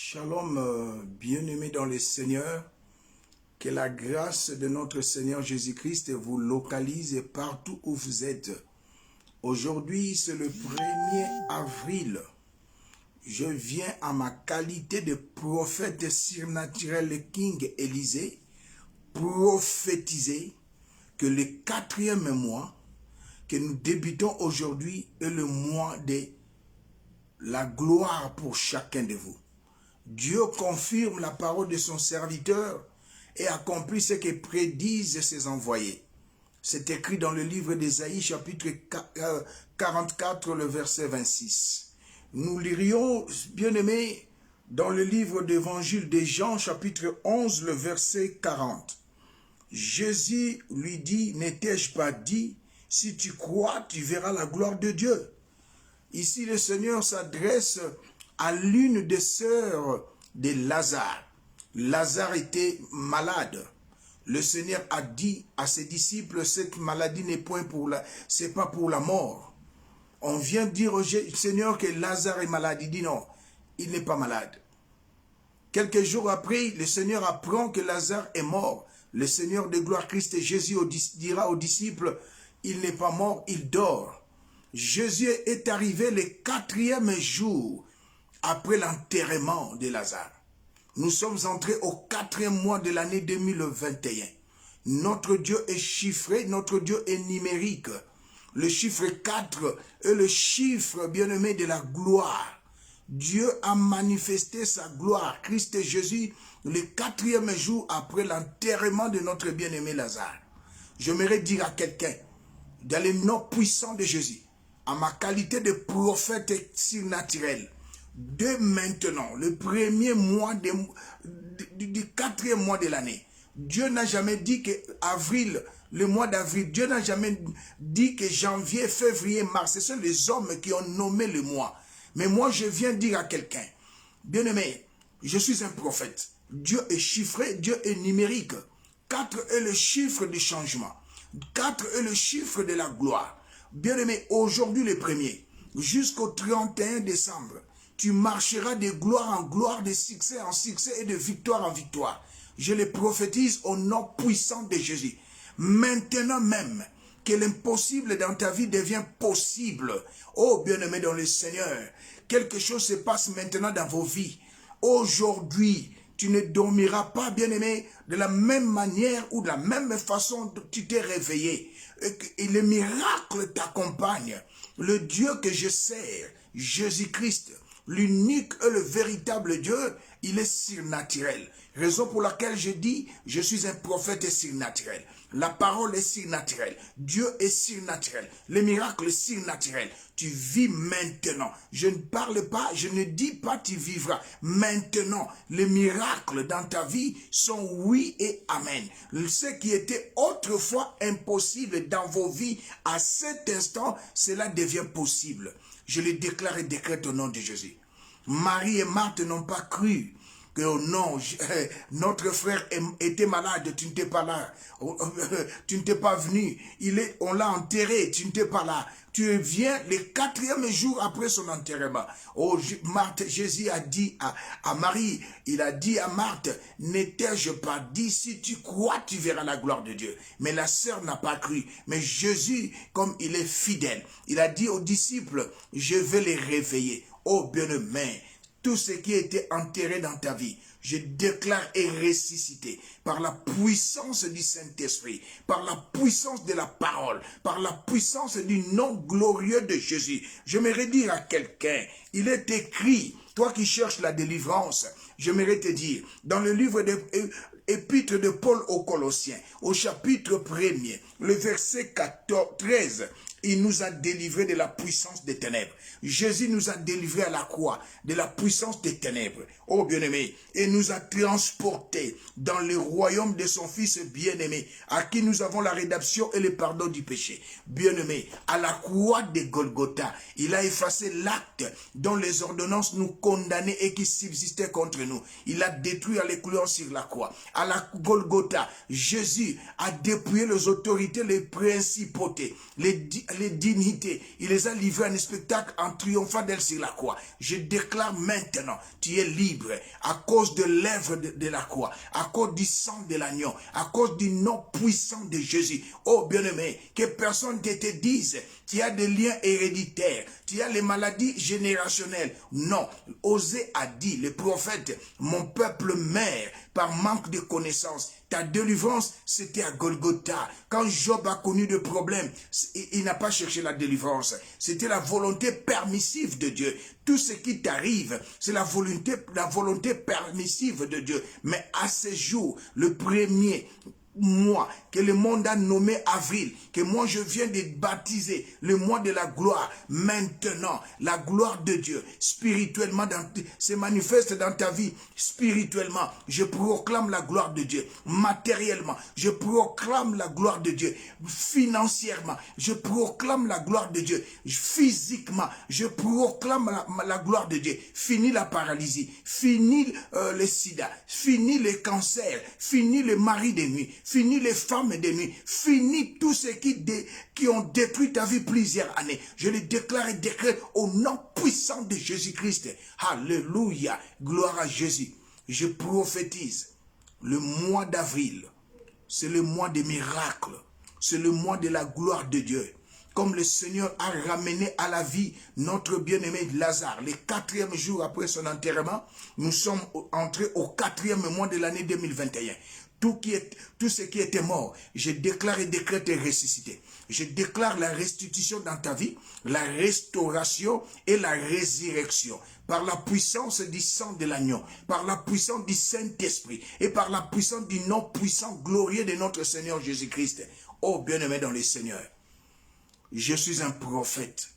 Shalom, bien-aimés dans le Seigneur, que la grâce de notre Seigneur Jésus-Christ vous localise partout où vous êtes. Aujourd'hui, c'est le 1er avril. Je viens à ma qualité de prophète surnaturel King Élisée prophétiser que le 4e mois que nous débutons aujourd'hui est le mois de la gloire pour chacun de vous. Dieu confirme la parole de son serviteur et accomplit ce que prédisent ses envoyés. C'est écrit dans le livre d'Ésaïe, chapitre 44, le verset 26. Nous lirions, bien-aimés, dans le livre d'évangile de Jean, chapitre 11, le verset 40. Jésus lui dit, n'étais-je pas dit, si tu crois, tu verras la gloire de Dieu. Ici, le Seigneur s'adresse à l'une des sœurs de Lazare. Lazare était malade. Le Seigneur a dit à ses disciples, cette maladie n'est c'est pas pour la mort. On vient dire au Seigneur que Lazare est malade. Il dit non, il n'est pas malade. Quelques jours après, le Seigneur apprend que Lazare est mort. Le Seigneur de gloire, Christ Jésus, dira aux disciples, il n'est pas mort, il dort. Jésus est arrivé le 4e jour après l'enterrement de Lazare. Nous sommes entrés au 4e mois de l'année 2021. Notre Dieu est chiffré, notre Dieu est numérique. Le chiffre 4 est le chiffre bien-aimé de la gloire. Dieu a manifesté sa gloire, Christ Jésus, le 4e jour après l'enterrement de notre bien-aimé Lazare. J'aimerais dire à quelqu'un, dans le nom puissant de Jésus, à ma qualité de prophète surnaturel, dès maintenant, le 1er mois du 4e mois de l'année, Dieu n'a jamais dit que avril, le mois d'avril, Dieu n'a jamais dit que janvier, février, mars, ce sont les hommes qui ont nommé le mois. Mais moi, je viens dire à quelqu'un, bien-aimé, je suis un prophète. Dieu est chiffré, Dieu est numérique. 4 est le chiffre du changement. 4 est le chiffre de la gloire. Bien-aimé, aujourd'hui le 1er, jusqu'au 31 décembre, tu marcheras de gloire en gloire, de succès en succès et de victoire en victoire. Je le prophétise au nom puissant de Jésus. Maintenant même, que l'impossible dans ta vie devient possible. Oh, bien-aimé dans le Seigneur, quelque chose se passe maintenant dans vos vies. Aujourd'hui, tu ne dormiras pas, bien-aimé, de la même manière ou de la même façon dont tu t'es réveillé. Et le miracle t'accompagne. Le Dieu que je sers, Jésus-Christ, l'unique et le véritable Dieu, il est surnaturel. Raison pour laquelle je dis, je suis un prophète surnaturel. La parole est surnaturelle. Dieu est surnaturel. Le miracle est surnaturel. Tu vis maintenant. Je ne parle pas, je ne dis pas tu vivras. Maintenant, les miracles dans ta vie sont oui et amen. Ce qui était autrefois impossible dans vos vies, à cet instant, cela devient possible. Je le déclare et décrète au nom de Jésus. Marie et Marthe n'ont pas cru que non, notre frère était malade, tu n'étais pas là, tu n'étais pas venu, on l'a enterré, tu n'étais pas là. Tu viens le 4e jour après son enterrement. Oh, Marthe, Jésus a dit à Marie, il a dit à Marthe, n'étais-je pas dit, si tu crois, tu verras la gloire de Dieu. Mais la sœur n'a pas cru. Mais Jésus, comme il est fidèle, il a dit aux disciples, je vais les réveiller. Oh, bien-aimé, tout ce qui était enterré dans ta vie, je déclare et ressuscité par la puissance du Saint-Esprit, par la puissance de la parole, par la puissance du nom glorieux de Jésus. J'aimerais dire à quelqu'un, il est écrit, toi qui cherches la délivrance, j'aimerais te dire, dans le livre de Épître de Paul aux Colossiens, au chapitre 1er, le verset 13, il nous a délivrés de la puissance des ténèbres. Jésus nous a délivrés à la croix de la puissance des ténèbres. Oh bien-aimé, et nous a transportés dans le royaume de son Fils bien-aimé, à qui nous avons la rédemption et le pardon du péché. Bien-aimé, à la croix de Golgotha, il a effacé l'acte dont les ordonnances nous condamnaient et qui subsistaient contre nous. Il a détruit en les clouant sur la croix. À la Golgotha, Jésus a dépouillé les autorités, les principautés, les dignités. Il les a livrés à un spectacle en triomphant d'elle sur la croix. Je déclare maintenant, tu es libre à cause de l'œuvre de la croix, à cause du sang de l'agneau, à cause du nom puissant de Jésus. Oh bien-aimé, que personne ne te dise, tu as des liens héréditaires, tu as les maladies générationnelles. Non, Osée a dit, le prophète, mon peuple meurt par manque de connaissances. Ta délivrance, c'était à Golgotha. Quand Job a connu des problèmes, il n'a pas cherché la délivrance. C'était la volonté permissive de Dieu. Tout ce qui t'arrive, c'est la volonté permissive de Dieu. Mais à ce jour, le premier mois que le monde a nommé avril, que moi je viens de baptiser le mois de la gloire. Maintenant, la gloire de Dieu spirituellement se manifeste dans ta vie. Spirituellement, je proclame la gloire de Dieu. Matériellement, je proclame la gloire de Dieu. Financièrement, je proclame la gloire de Dieu. Physiquement, je proclame la gloire de Dieu. Fini la paralysie, fini le sida, fini le cancer, fini le mari de nuit, fini les femmes de nuit, fini tout ce qui ont détruit ta vie plusieurs années. Je le déclare et décrète au nom puissant de Jésus-Christ. Alléluia, gloire à Jésus. Je prophétise le mois d'avril, c'est le mois des miracles, c'est le mois de la gloire de Dieu. Comme le Seigneur a ramené à la vie notre bien-aimé Lazare, le 4e jour après son enterrement, nous sommes entrés au 4e mois de l'année 2021. Tout ce qui était mort, je déclare et décrète et ressuscité. Je déclare la restitution dans ta vie, la restauration et la résurrection. Par la puissance du sang de l'agneau, par la puissance du Saint-Esprit et par la puissance du nom puissant, glorieux de notre Seigneur Jésus-Christ. Oh bien-aimé dans le Seigneur, je suis un prophète.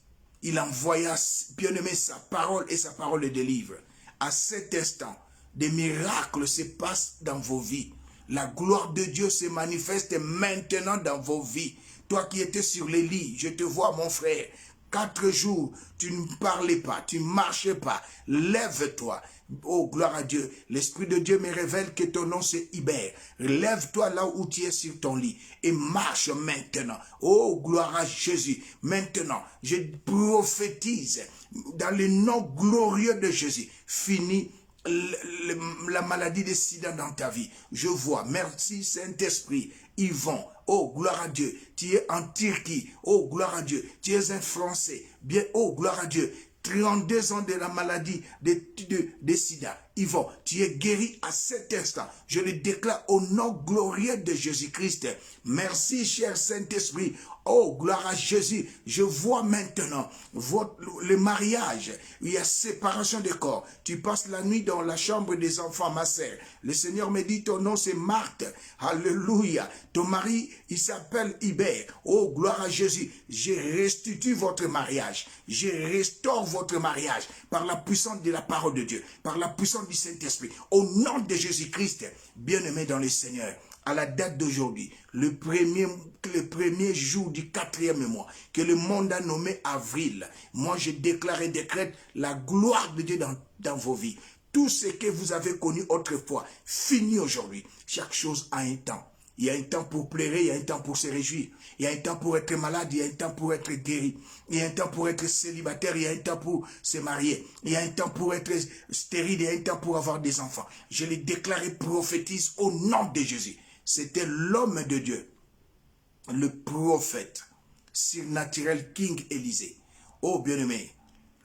Il envoya, bien-aimé, sa parole et sa parole le délivre. À cet instant, des miracles se passent dans vos vies. La gloire de Dieu se manifeste maintenant dans vos vies. Toi qui étais sur les lits, je te vois mon frère. 4 jours, tu ne parlais pas, tu ne marchais pas. Lève-toi. Oh, gloire à Dieu. L'Esprit de Dieu me révèle que ton nom c'est Hubert. Lève-toi là où tu es sur ton lit et marche maintenant. Oh, gloire à Jésus. Maintenant, je prophétise dans le nom glorieux de Jésus. Fini la maladie des sida dans ta vie. Je vois. Merci Saint-Esprit. Yvon, oh gloire à Dieu, tu es en Turquie, oh gloire à Dieu, tu es un Français, bien, oh gloire à Dieu, 32 ans de la maladie de sida. Yvon, tu es guéri à cet instant. Je le déclare au nom glorieux de Jésus-Christ. Merci, cher Saint-Esprit. Oh, gloire à Jésus. Je vois maintenant le mariage. Il y a séparation des corps. Tu passes la nuit dans la chambre des enfants, ma sœur. Le Seigneur me dit, ton nom c'est Marthe. Alléluia. Ton mari, il s'appelle Hubert. Oh, gloire à Jésus. Je restitue votre mariage. Je restaure votre mariage par la puissance de la parole de Dieu, par la puissance du Saint-Esprit. Au nom de Jésus-Christ, bien-aimé dans le Seigneur, à la date d'aujourd'hui, le premier jour du 4e mois, que le monde a nommé avril, moi je déclare et décrète la gloire de Dieu dans vos vies. Tout ce que vous avez connu autrefois, fini aujourd'hui. Chaque chose a un temps. Il y a un temps pour pleurer, il y a un temps pour se réjouir. Il y a un temps pour être malade, il y a un temps pour être guéri. Il y a un temps pour être célibataire, il y a un temps pour se marier. Il y a un temps pour être stérile, il y a un temps pour avoir des enfants. Je les déclare et prophétise au nom de Jésus. C'était l'homme de Dieu, le prophète surnaturel King Élisée. Oh bien-aimé,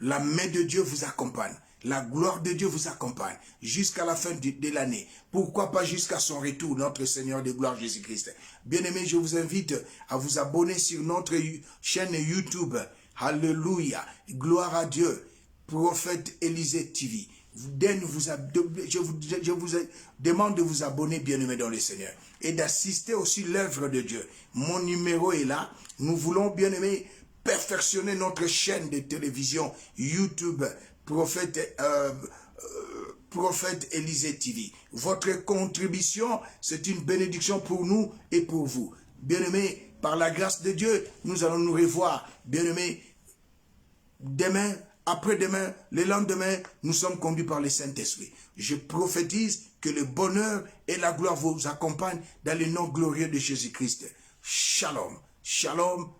la main de Dieu vous accompagne. La gloire de Dieu vous accompagne jusqu'à la fin de l'année. Pourquoi pas jusqu'à son retour, notre Seigneur de gloire Jésus-Christ. Bien-aimés, je vous invite à vous abonner sur notre chaîne YouTube. Alléluia. Gloire à Dieu. Prophète Élisée TV. Je vous demande de vous abonner, bien-aimés dans le Seigneur. Et d'assister aussi l'œuvre de Dieu. Mon numéro est là. Nous voulons, bien-aimés, perfectionner notre chaîne de télévision YouTube. Prophète Élisée TV. Votre contribution, c'est une bénédiction pour nous et pour vous. Bien-aimés, par la grâce de Dieu, nous allons nous revoir. Bien-aimés, demain, après-demain, le lendemain, nous sommes conduits par le Saint-Esprit. Je prophétise que le bonheur et la gloire vous accompagnent dans le nom glorieux de Jésus-Christ. Shalom, shalom.